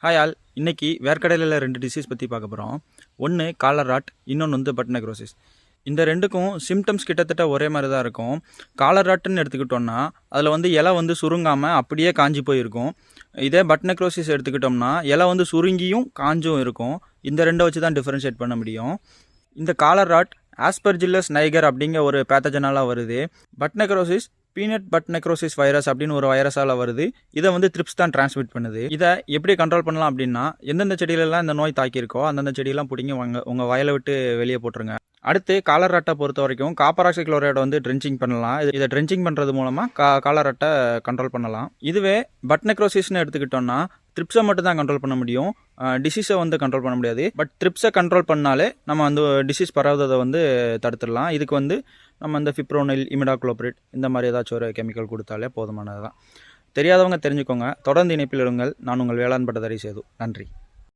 Hi all. இன்னைக்கு வேர்க்கடலையில் 2 disease பற்றி பார்க்க போகிறோம். ஒன்று காலர் ராட், இன்னொன்று வந்து பட் நெக்ரோசிஸ். இந்த ரெண்டுக்கும் சிம்டம்ஸ் கிட்டத்தட்ட ஒரே மாதிரி தான் இருக்கும். காலர் ராட்டுன்னு எடுத்துக்கிட்டோம்னா அதில் வந்து இலை வந்து சுருங்காமல் அப்படியே காஞ்சி போயிருக்கும். இதே பட் நெக்ரோசிஸ் எடுத்துக்கிட்டோம்னா இலை வந்து சுருங்கியும் காஞ்சும் இருக்கும். இந்த ரெண்டை வச்சு தான் டிஃபரன்ஷியேட் பண்ண முடியும். இந்த காலர் ராட் ஆஸ்பெர்ஜில்லஸ் நைகர் அப்படிங்கிற ஒரு பேத்தஜனாலாக வருது. But necrosis peanut but necrosis virus அப்படின்னு ஒரு வைரஸால் வருது. இதை வந்து த்ரிப்ஸ் தான் டிரான்ஸ்மிட் பண்ணுது. இதை எப்படி கண்ட்ரோல் பண்ணலாம் அப்படின்னா, எந்தெந்த செடியிலலாம் இந்த நோய் தாக்கியிருக்கோ அந்தந்த செடியெல்லாம் பிடிங்கி உங்கள் வயலை விட்டு வெளியே போட்டுருங்க. அடுத்து காலர் ராட்டை பொறுத்த வரைக்கும் காப்பர் ஆக்சிக்ளோரைடை வந்து ட்ரென்ச்சிங் பண்ணலாம். இதை ட்ரென்ச்சிங் பண்ணுறது மூலமாக காலர் ராட்டை கண்ட்ரோல் பண்ணலாம். இதுவே பட் நெக்ரோசிஸ்னு எடுத்துக்கிட்டோம்னா த்ரிப்ஸை மட்டும் தான் கண்ட்ரோல் பண்ண முடியும். டிசீஸை வந்து கண்ட்ரோல் பண்ண முடியாது. பட் த்ரிப்ஸை கண்ட்ரோல் பண்ணாலே நம்ம அந்த டிசீஸ் பரவுவதை வந்து தடுத்துடலாம். இதுக்கு வந்து நம்ம இந்த ஃபிப்ரோனில், இமிடாக்ளோபிரிட் இந்த மாதிரி ஏதாச்சும் ஒரு கெமிக்கல் கொடுத்தாலே போதுமானது தான். தெரியாதவங்க தெரிஞ்சுக்கோங்க. தொடர்ந்து இணைப்பில் இருங்கள். நான் உங்கள் வேளாண் பட்டதாரி சேது. நன்றி.